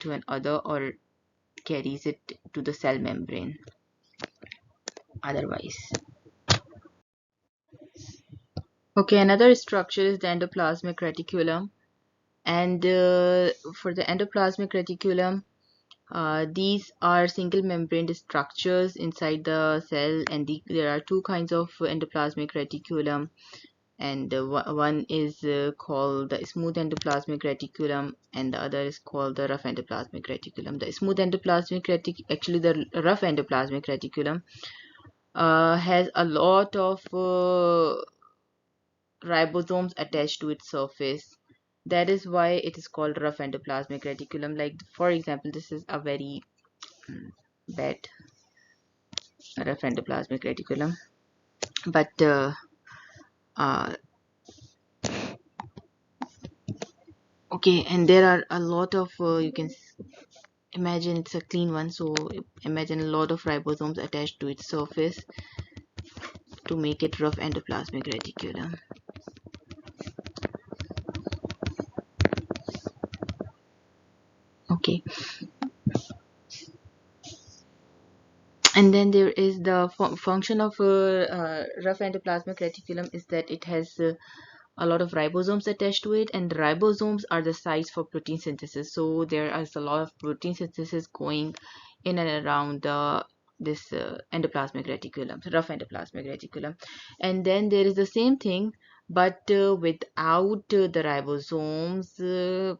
to another or carries it to the cell membrane otherwise. Okay, another structure is the endoplasmic reticulum. And for the endoplasmic reticulum, these are single membrane structures inside the cell, and there are two kinds of endoplasmic reticulum. And one is called the smooth endoplasmic reticulum, and the other is called the rough endoplasmic reticulum. The smooth endoplasmic actually the rough endoplasmic reticulum has a lot of ribosomes attached to its surface. That is why it is called rough endoplasmic reticulum. Like for example, this is a very bad rough endoplasmic reticulum, but uh, okay, and there are a lot of you can imagine it's a clean one, so imagine a lot of ribosomes attached to its surface to make it rough endoplasmic reticulum. Okay, and then there is the function of rough endoplasmic reticulum is that it has a lot of ribosomes attached to it, and ribosomes are the sites for protein synthesis. So there is a lot of protein synthesis going in and around this endoplasmic reticulum, rough endoplasmic reticulum. And then there is the same thing, but without the ribosomes,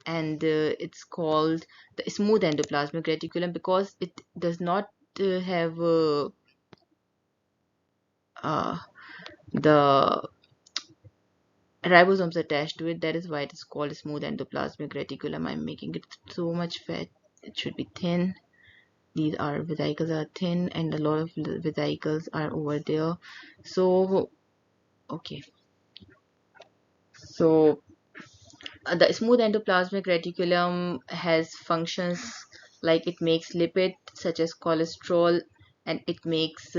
and it's called the smooth endoplasmic reticulum because it does not have uh, the ribosomes attached to it. That is why it is called smooth endoplasmic reticulum. I'm making it so much fat. It should be thin. These are vesicles are thin, and a lot of vesicles are over there. So okay, so the smooth endoplasmic reticulum has functions like it makes lipids such as cholesterol, and it makes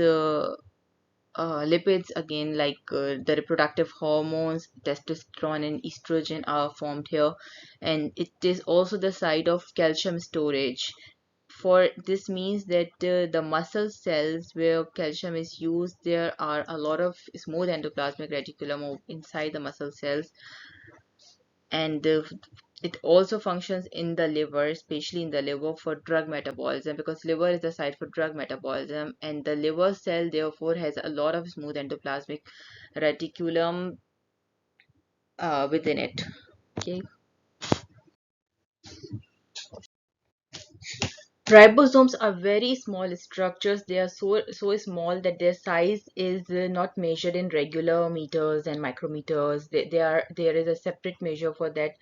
lipids again like the reproductive hormones, testosterone and estrogen are formed here, and it is also the site of calcium storage. For this means that the muscle cells where calcium is used, there are a lot of smooth endoplasmic reticulum inside the muscle cells, and it also functions in the liver, especially in the liver for drug metabolism, because liver is the site for drug metabolism, and the liver cell therefore has a lot of smooth endoplasmic reticulum within it. Okay. Ribosomes are very small structures. They are so small that their size is not measured in regular meters and micrometers. There is a separate measure for that.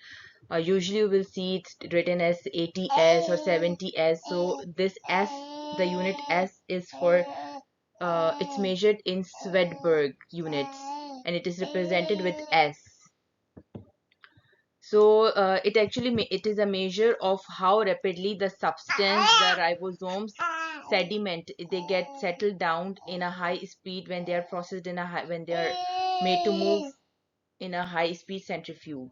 Usually you will see it written as 80s or 70s. So this S, the unit S is for it's measured in Swedberg units, and it is represented with S. So it is a measure of how rapidly the substance, the ribosomes sediment, they get settled down in a high speed when they are processed in a high, when they are made to move in a high speed centrifuge.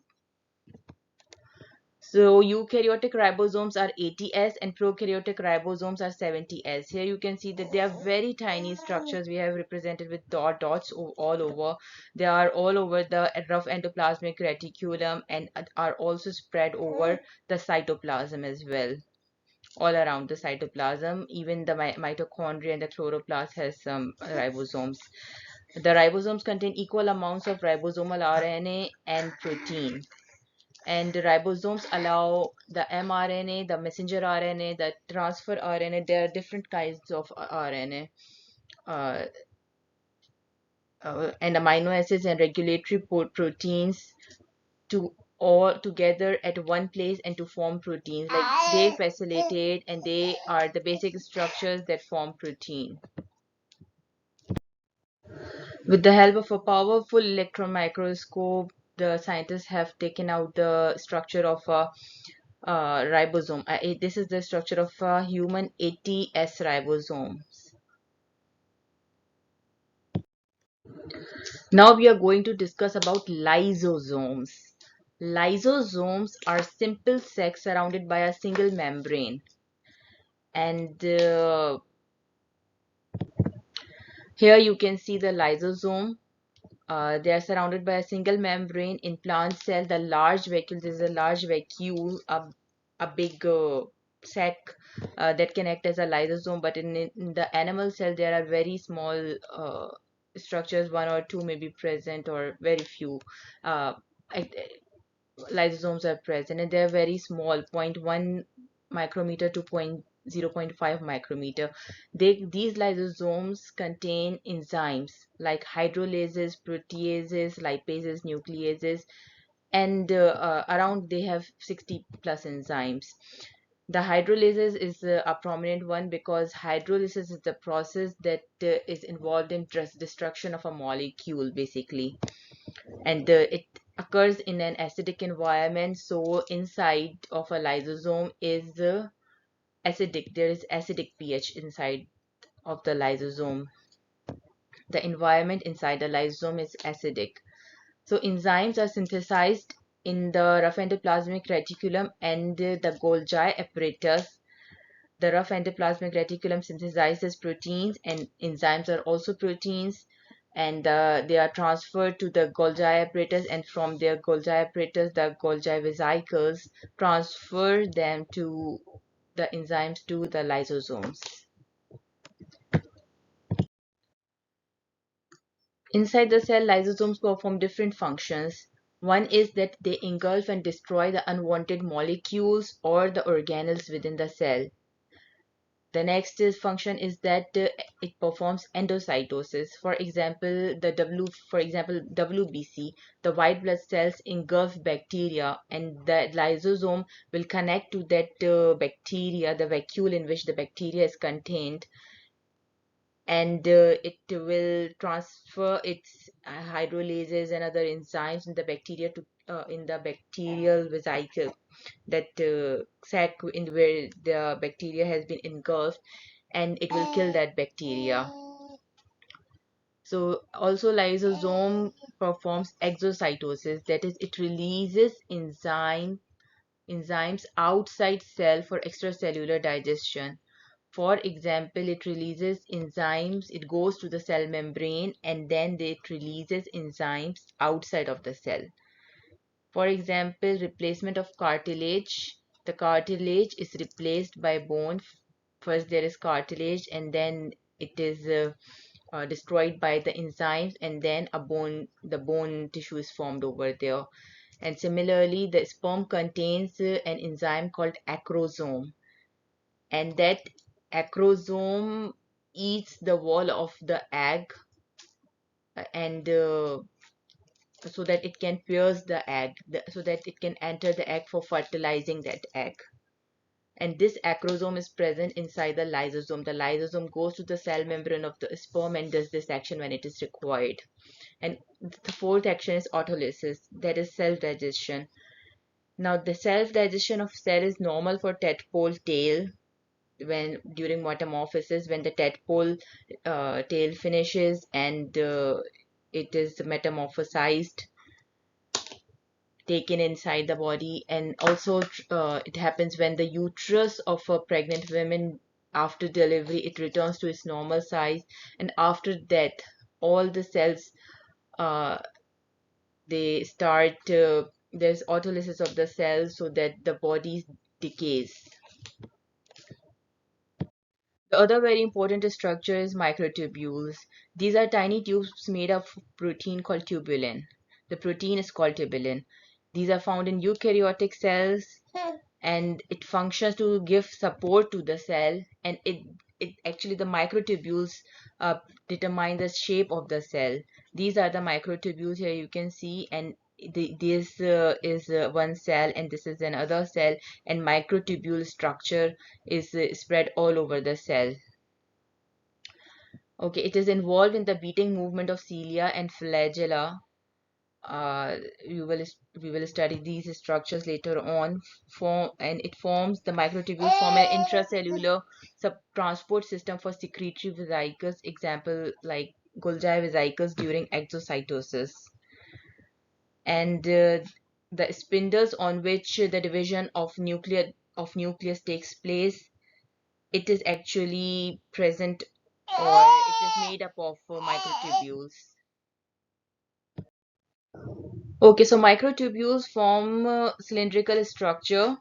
So eukaryotic ribosomes are 80s and prokaryotic ribosomes are 70s. Here you can see that they are very tiny structures we have represented with dots all over. They are all over the rough endoplasmic reticulum and are also spread over the cytoplasm as well. All around the cytoplasm, even the mitochondria and the chloroplast has some ribosomes. The ribosomes contain equal amounts of ribosomal RNA and protein, and the ribosomes allow the mRNA, the messenger RNA, the transfer RNA. There are different kinds of RNA uh, and amino acids and regulatory proteins to all together at one place and to form proteins. Like they facilitate and they are the basic structures that form protein. With the help of a powerful electron microscope, the scientists have taken out the structure of a ribosome. This is the structure of a human 80S ribosome. Now we are going to discuss about lysosomes. Lysosomes are simple sacs surrounded by a single membrane. And here you can see the lysosome. They are surrounded by a single membrane. In plant cell, the large vacuole, this is a large vacuole, a big sac that can act as a lysosome. But in the animal cell, there are very small structures, one or two may be present, or very few. Uh, Lysosomes are present, and they are very small, zero point 0.1 micrometer to 0.5 micrometer. These lysosomes contain enzymes like hydrolases, proteases, lipases, nucleases, and around they have 60 plus enzymes. The hydrolases is a prominent one because hydrolysis is the process that is involved in destruction of a molecule, basically, and it occurs in an acidic environment. So inside of a lysosome is acidic. There is acidic pH inside of the lysosome. The environment inside the lysosome is acidic. So enzymes are synthesized in the rough endoplasmic reticulum and the Golgi apparatus. The rough endoplasmic reticulum synthesizes proteins, and enzymes are also proteins, and they are transferred to the Golgi apparatus, and from their Golgi apparatus, the Golgi vesicles transfer them to the enzymes to the lysosomes. Inside the cell, lysosomes perform different functions. One is that they engulf and destroy the unwanted molecules or the organelles within the cell. The next function is that it performs endocytosis. For example, WBC, the white blood cells engulf bacteria, and the lysosome will connect to that bacteria, the vacuole in which the bacteria is contained, and it will transfer its hydrolases and other enzymes in the bacteria to in the bacterial vesicle, that sac in where the bacteria has been engulfed, and it will kill that bacteria. So also lysosome performs exocytosis, that is, it releases enzymes outside cell for extracellular digestion. For example, it releases enzymes, it goes to the cell membrane, and then it releases enzymes outside of the cell. For example, replacement of cartilage. The cartilage is replaced by bone. First there is cartilage, and then it is destroyed by the enzymes, and then the bone tissue is formed over there. And similarly, the sperm contains an enzyme called acrosome, and that acrosome eats the wall of the egg, and so that it can pierce the egg, so that it can enter the egg for fertilizing that egg. And this acrosome is present inside the lysosome. The lysosome goes to the cell membrane of the sperm and does this action when it is required. And the fourth action is autolysis, that is self-digestion. Now, the self-digestion of cell is normal for tadpole tail. When during metamorphosis, when the tadpole tail finishes and it is metamorphosized, taken inside the body, and also it happens when the uterus of a pregnant woman, after delivery, it returns to its normal size, and after death all the cells uh, they start there's autolysis of the cells so that the body decays. The other very important structure is microtubules. These are tiny tubes made of protein called tubulin. The protein is called tubulin. These are found in eukaryotic cells, and it functions to give support to the cell, and it actually, the microtubules determine the shape of the cell. These are the microtubules. Here you can see, and this is one cell, and this is another cell, and microtubule structure is spread all over the cell. Okay, it is involved in the beating movement of cilia and flagella. uh, we will study these structures later on. And it forms, the microtubules form an intracellular transport system for secretory vesicles, example like Golgi vesicles during exocytosis. And the spindles on which the division of nucleus takes place, it is actually present, or it is made up of microtubules. Okay, so microtubules form a cylindrical structure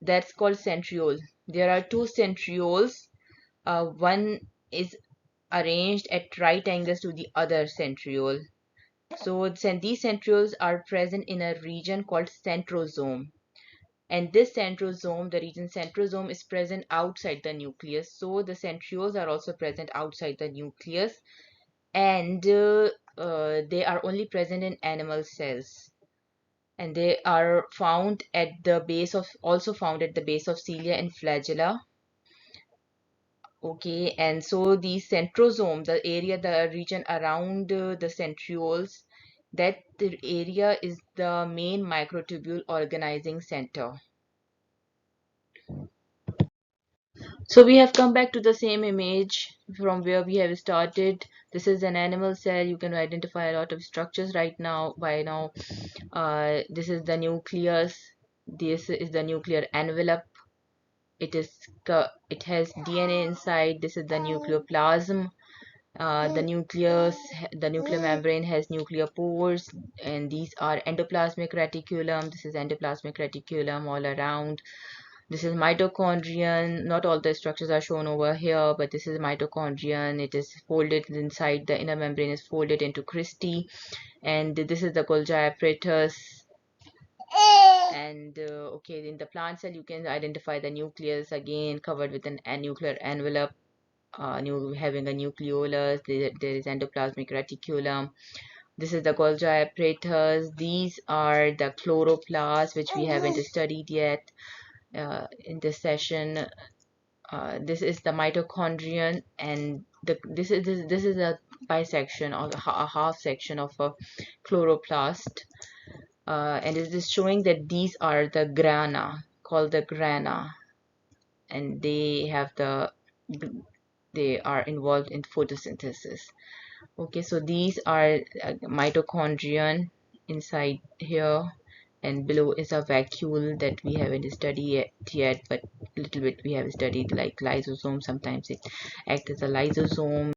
that's called centriole. There are two centrioles. One is arranged at right angles to the other centriole. So these centrioles are present in a region called centrosome. And this centrosome, the region centrosome, is present outside the nucleus. So the centrioles are also present outside the nucleus, and they are only present in animal cells. And they are found at the base of, also found at the base of cilia and flagella. Okay, and so the centrosome, the area, the region around the centrioles, that the area is the main microtubule organizing center. So we have come back to the same image from where we have started. This is an animal cell. You can identify a lot of structures right now. By now, this is the nucleus. This is the nuclear envelope. It has DNA inside. This is the nucleoplasm. The nuclear membrane has nuclear pores, and these are endoplasmic reticulum. This is endoplasmic reticulum all around. This is mitochondrion. Not all the structures are shown over here, but this is mitochondrion. It is folded inside, the inner membrane is folded into cristae, and this is the Golgi apparatus. And okay, in the plant cell, you can identify the nucleus again, covered with a nuclear envelope, having a nucleolus. There is endoplasmic reticulum. This is the Golgi apparatus. These are the chloroplasts, which we haven't studied yet in this session. This is the mitochondrion, and this is a bisection, or a half section of a chloroplast, and it is showing that these are the grana, called the grana, and they are involved in photosynthesis. Okay, so these are mitochondrion inside here, and below is a vacuole that we haven't studied yet, but little bit we have studied, like lysosome. Sometimes it acts as a lysosome.